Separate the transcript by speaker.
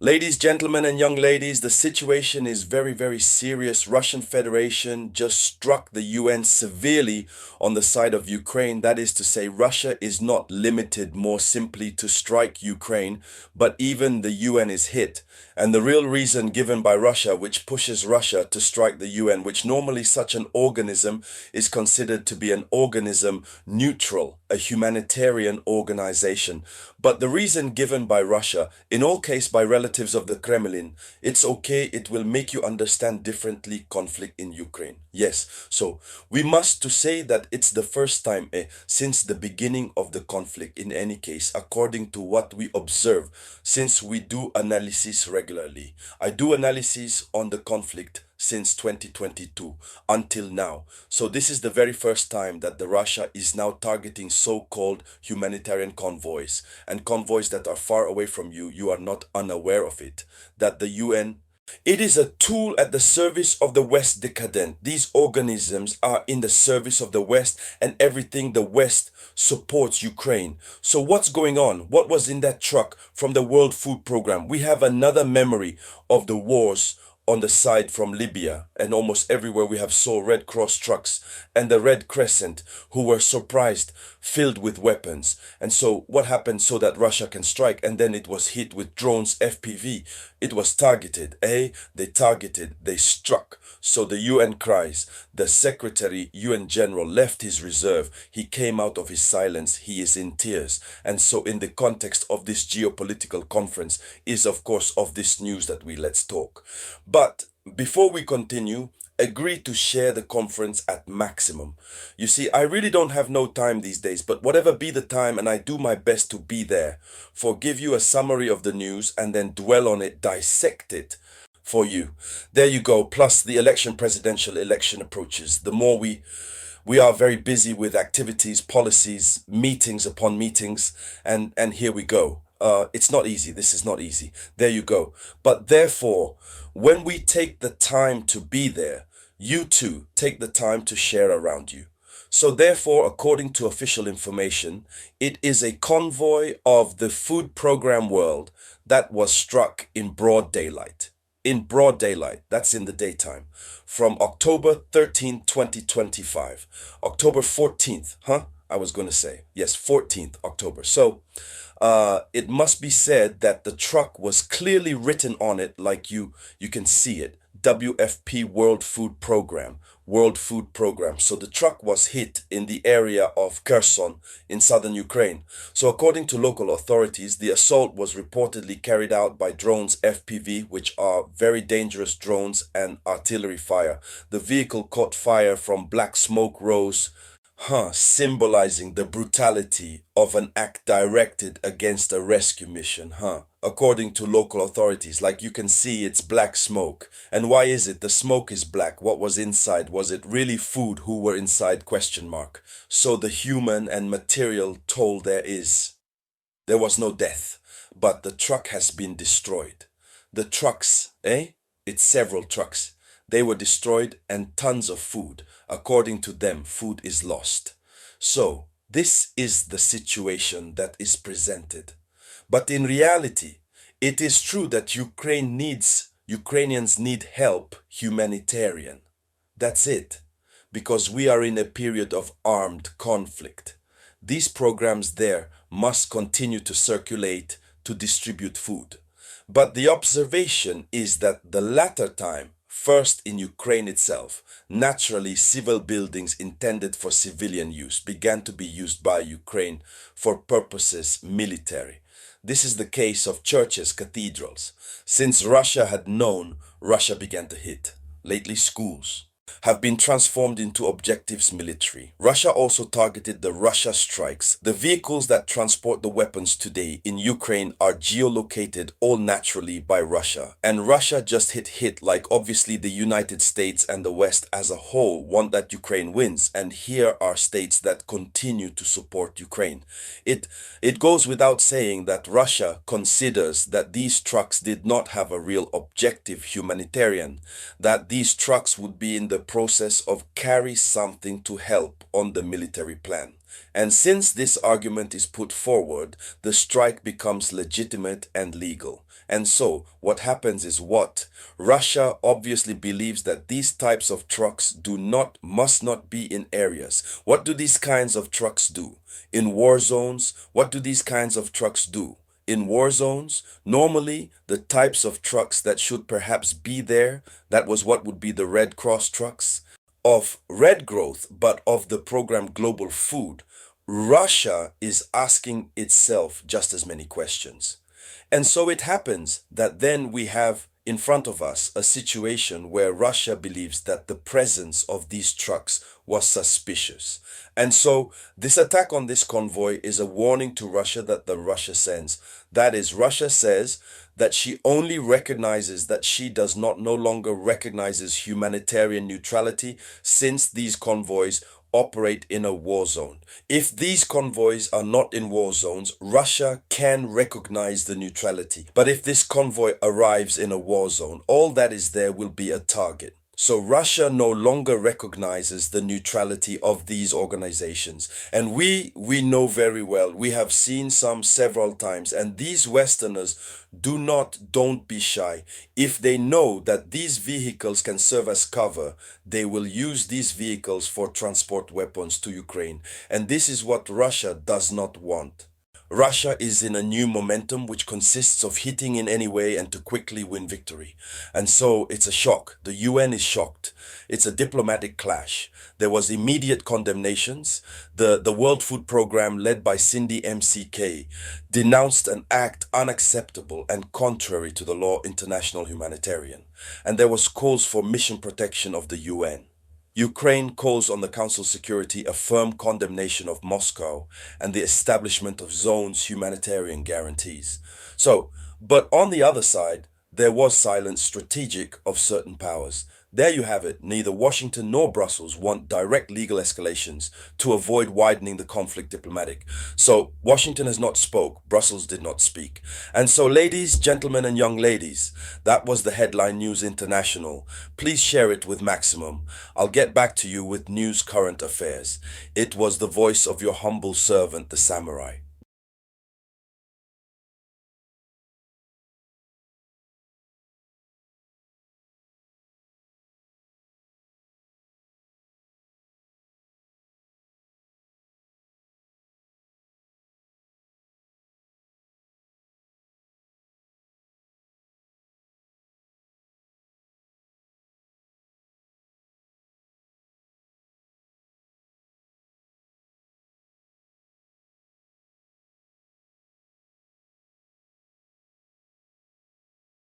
Speaker 1: Ladies, gentlemen, and young ladies, the situation is very, very serious. Russian Federation just struck the UN severely on the side of Ukraine. That is to say, Russia is not limited more simply to strike Ukraine, but even the UN is hit. And the real reason given by Russia, which pushes Russia to strike the UN, which normally such an organism is considered to be an organism neutral, a humanitarian organization. But the reason given by Russia, in all case by relatives of the Kremlin, it's okay, it will make you understand differently conflict in Ukraine. Yes, so we must to say that it's the first time since the beginning of the conflict in any case, according to what we observe, since we do analysis regularly. I do analysis on the conflict since 2022 until now. So this is the very first time that the Russia is now targeting so-called humanitarian convoys and convoys that are far away from you. You are not unaware of it, that the UN, it is a tool at the service of the West decadent. These organisms are in the service of the West and everything the West supports Ukraine. So what's going on? What was in that truck from the World Food Program? We have another memory of the wars on the side from Libya, and almost everywhere we have saw Red Cross trucks and the Red Crescent who were surprised, filled with weapons. And so what happened so that Russia can strike? And then it was hit with drones, FPV. It was targeted, They targeted, they struck. So the UN cries, the Secretary, UN General left his reserve. He came out of his silence. He is in tears. And so in the context of this geopolitical conference is of course of this news that let's talk. But before we continue, agree to share the conference at maximum. You see, I really don't have no time these days, but whatever be the time, and I do my best to be there, for give you a summary of the news and then dwell on it, dissect it for you. There you go. Plus the presidential election approaches. The more we are very busy with activities, policies, meetings upon meetings, and here we go. It's not easy. This is not easy. There you go. But therefore, when we take the time to be there, you too take the time to share around you. So therefore, according to official information, it is a convoy of the food program world that was struck in broad daylight. In broad daylight, that's in the daytime, from October 13, 2025. October 14th, I was going to say, yes, 14th October. So it must be said that the truck was clearly written on it, like you can see it, WFP World Food Program, World Food Program. So the truck was hit in the area of Kherson in southern Ukraine. So according to local authorities, the assault was reportedly carried out by drones FPV, which are very dangerous drones, and artillery fire. The vehicle caught fire from black smoke rose, symbolizing the brutality of an act directed against a rescue mission, according to local authorities. Like you can see, it's black smoke. And why is it the smoke is black? What was inside? Was it really food who were inside? Question mark. So the human and material toll there was no death, but the truck has been destroyed. The trucks, it's several trucks. They were destroyed and tons of food. According to them, food is lost. So this is the situation that is presented. But in reality, it is true that Ukrainians need help, humanitarian. That's it. Because we are in a period of armed conflict. These programs there must continue to circulate to distribute food. But the observation is that the latter time, first in Ukraine itself, naturally civil buildings intended for civilian use began to be used by Ukraine for purposes military. This is the case of churches, cathedrals. Since Russia had known, Russia began to hit. Lately, schools have been transformed into objectives military. Russia also targeted the Russia strikes. The vehicles that transport the weapons today in Ukraine are geolocated all naturally by Russia. And Russia just hit like obviously the United States and the West as a whole want that Ukraine wins. And here are states that continue to support Ukraine. It goes without saying that Russia considers that these trucks did not have a real objective humanitarian, that these trucks would be in the process of carry something to help on the military plan. And since this argument is put forward, the strike becomes legitimate and legal. And so, what happens is what? Russia obviously believes that these types of trucks must not be in areas. What do these kinds of trucks do? In war zones, what do these kinds of trucks do? In war zones, normally the types of trucks that should perhaps be there, that was what would be the Red Cross trucks, of red growth, but of the program Global Food, Russia is asking itself just as many questions. And so it happens that then we have in front of us a situation where Russia believes that the presence of these trucks was suspicious. And so this attack on this convoy is a warning to Russia that the Russia sends. That is, Russia says that she only recognizes that she does not no longer recognizes humanitarian neutrality since these convoys operate in a war zone. If these convoys are not in war zones, Russia can recognize the neutrality. But if this convoy arrives in a war zone, all that is there will be a target. So Russia no longer recognizes the neutrality of these organizations. And we know very well, we have seen some several times, and these Westerners don't be shy. If they know that these vehicles can serve as cover, they will use these vehicles for transport weapons to Ukraine. And this is what Russia does not want. Russia is in a new momentum which consists of hitting in any way and to quickly win victory. And so it's a shock. The UN is shocked. It's a diplomatic clash. There was immediate condemnations. The World Food Programme, led by Cindy MCK, denounced an act unacceptable and contrary to the law international humanitarian. And there was calls for mission protection of the UN. Ukraine calls on the Council Security a firm condemnation of Moscow and the establishment of zones humanitarian guarantees. But on the other side, there was silence strategic of certain powers. There you have it. Neither Washington nor Brussels want direct legal escalations to avoid widening the conflict diplomatic. So Washington has not spoke, Brussels did not speak. And so ladies, gentlemen and young ladies, that was the Headline News International. Please share it with Maximum. I'll get back to you with news current affairs. It was the voice of your humble servant, the Samurai.